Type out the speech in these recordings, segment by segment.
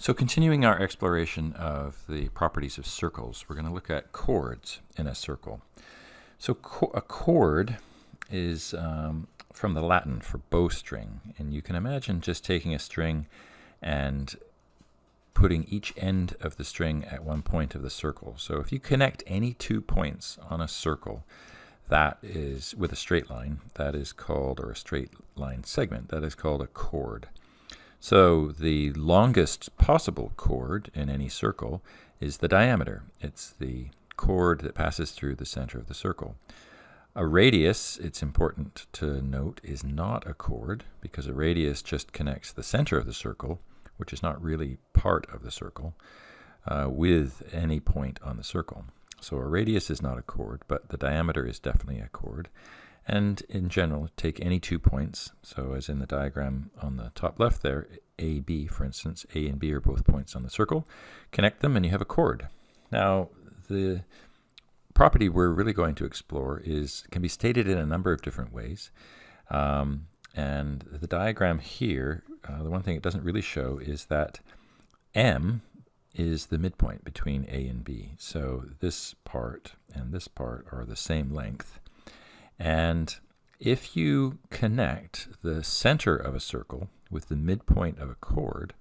So continuing our exploration of the properties of circles, we're going to look at chords in a circle. So a chord is from the Latin for bowstring, and you can imagine just taking a string and putting each end of the string at one point of the circle. So if you connect any 2 points on a circle, that is with a straight line, that is called, or a straight line segment, that is called a chord. So the longest possible chord in any circle is the diameter. It's the chord that passes through the center of the circle. A radius, it's important to note, is not a chord, because a radius just connects the center of the circle, which is not really part of the circle, with any point on the circle. So a radius is not a chord, but the diameter is definitely a chord. And in general, take any 2 points. So as in the diagram on the top left there, A, B, for instance, A and B are both points on the circle. Connect them and you have a chord. Now, the property we're really going to explore can be stated in a number of different ways. And the diagram here, the one thing it doesn't really show is that M is the midpoint between A and B. So this part and this part are the same length. And if you connect the center of a circle with the midpoint of a chord,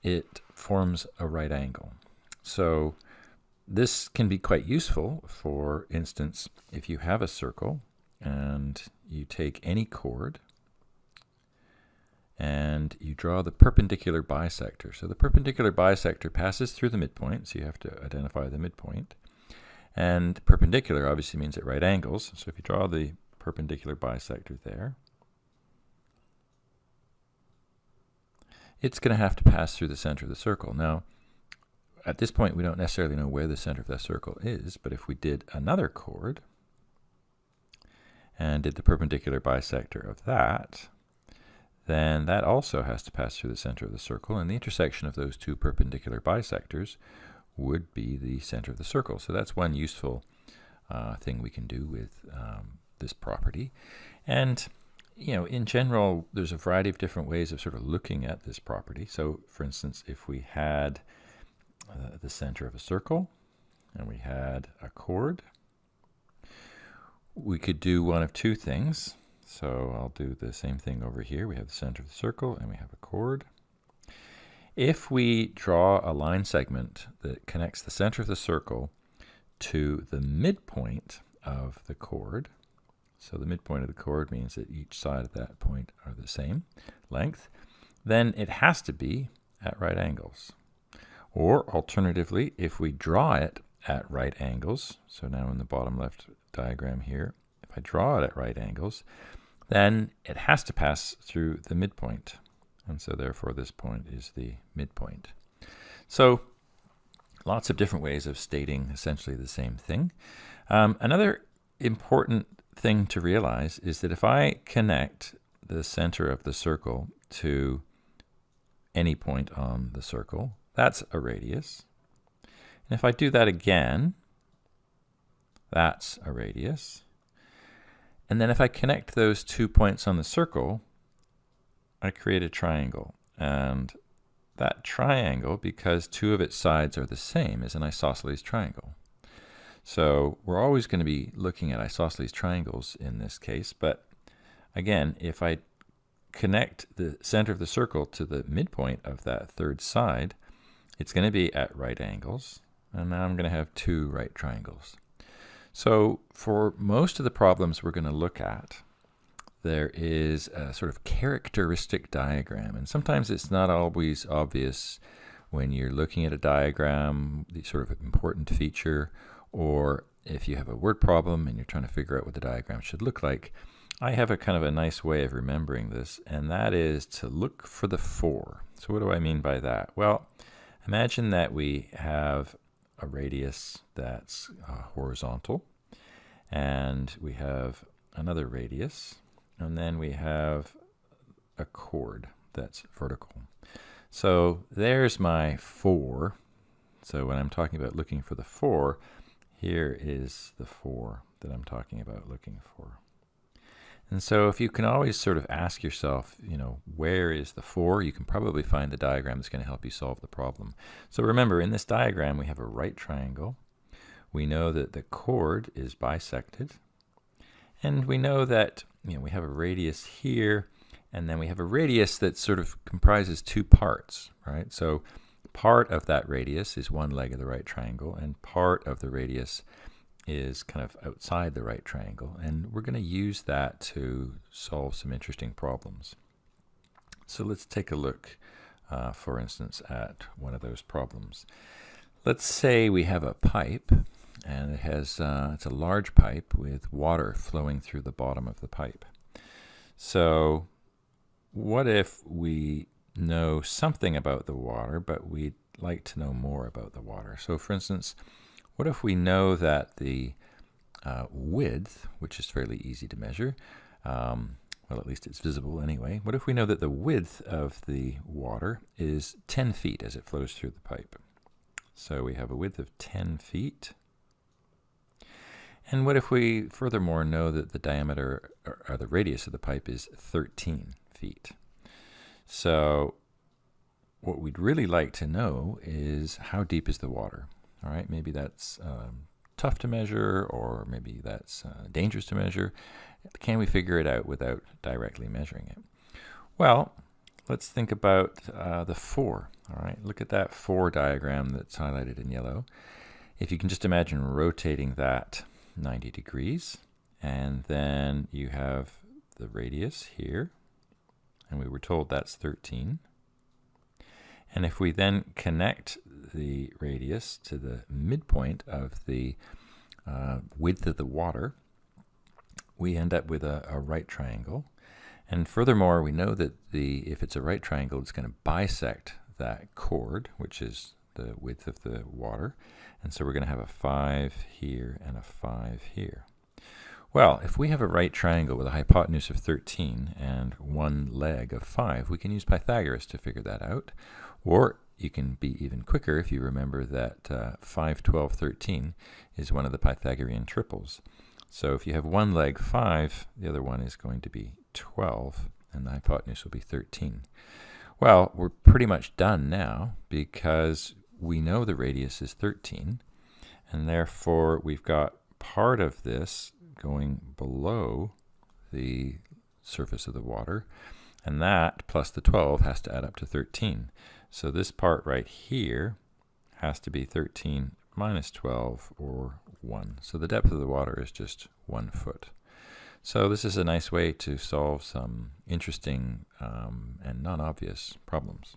it forms a right angle. So this can be quite useful. For instance, if you have a circle and you take any chord and you draw the perpendicular bisector. So the perpendicular bisector passes through the midpoint, so you have to identify the midpoint. And perpendicular obviously means at right angles. So if you draw the perpendicular bisector there, it's going to have to pass through the center of the circle. Now, at this point, we don't necessarily know where the center of that circle is, but if we did another chord and did the perpendicular bisector of that, then that also has to pass through the center of the circle, and the intersection of those two perpendicular bisectors would be the center of the circle. So that's one useful thing we can do with this property. And in general, there's a variety of different ways of sort of looking at this property. So for instance, if we had the center of a circle and we had a chord, we could do one of two things. So I'll do the same thing over here. We have the center of the circle and we have a chord. If we draw a line segment that connects the center of the circle to the midpoint of the chord, so the midpoint of the chord means that each side of that point are the same length, then it has to be at right angles. Or alternatively, if we draw it at right angles, so now in the bottom left diagram here, if I draw it at right angles, then it has to pass through the midpoint. And so therefore this point is the midpoint. So lots of different ways of stating essentially the same thing. Another important thing to realize is that if I connect the center of the circle to any point on the circle, that's a radius. And if I do that again, that's a radius. And then if I connect those 2 points on the circle, I create a triangle. And that triangle, because two of its sides are the same, is an isosceles triangle. So we're always going to be looking at isosceles triangles in this case. But again, if I connect the center of the circle to the midpoint of that third side, it's going to be at right angles. And now I'm going to have two right triangles. So for most of the problems we're going to look at, there is a sort of characteristic diagram. And sometimes it's not always obvious when you're looking at a diagram, the sort of important feature, or if you have a word problem and you're trying to figure out what the diagram should look like. I have a kind of a nice way of remembering this, and that is to look for the for. So what do I mean by that? Well, imagine that we have a radius that's horizontal, and we have another radius, and then we have a chord that's vertical. So there's my for. So when I'm talking about looking for the for, here is the for that I'm talking about looking for. And so if you can always sort of ask yourself, where is the 4, you can probably find the diagram that's going to help you solve the problem. So remember, in this diagram, we have a right triangle. We know that the chord is bisected. And we know that we have a radius here, and then we have a radius that sort of comprises 2 parts, right? So part of that radius is one leg of the right triangle, and part of the radius is kind of outside the right triangle, and we're going to use that to solve some interesting problems. So let's take a look, for instance, at one of those problems. Let's say we have a pipe, and it has it's a large pipe with water flowing through the bottom of the pipe. So what if we know something about the water, but we'd like to know more about the water? So for instance, what if we know that the width, which is fairly easy to measure, well, at least it's visible anyway. What if we know that the width of the water is 10 feet as it flows through the pipe? So we have a width of 10 feet. And what if we furthermore know that the diameter, or the radius of the pipe is 13 feet? So what we'd really like to know is how deep is the water? All right, maybe that's tough to measure, or maybe that's dangerous to measure. Can we figure it out without directly measuring it? Well, let's think about the 4. All right, look at that 4 diagram that's highlighted in yellow. If you can just imagine rotating that 90 degrees, and then you have the radius here, and we were told that's 13. And if we then connect the radius to the midpoint of the width of the water, we end up with a right triangle. And furthermore, we know that if it's a right triangle, it's going to bisect that chord, which is the width of the water. And so we're going to have a 5 here and a 5 here. Well, if we have a right triangle with a hypotenuse of 13 and one leg of 5, we can use Pythagoras to figure that out. Or you can be even quicker if you remember that 5, 12, 13 is one of the Pythagorean triples. So if you have one leg 5, the other one is going to be 12, and the hypotenuse will be 13. Well, we're pretty much done now because we know the radius is 13, and therefore we've got part of this going below the surface of the water, and that plus the 12 has to add up to 13. So this part right here has to be 13 minus 12, or 1. So the depth of the water is just 1 foot. So this is a nice way to solve some interesting and non-obvious problems.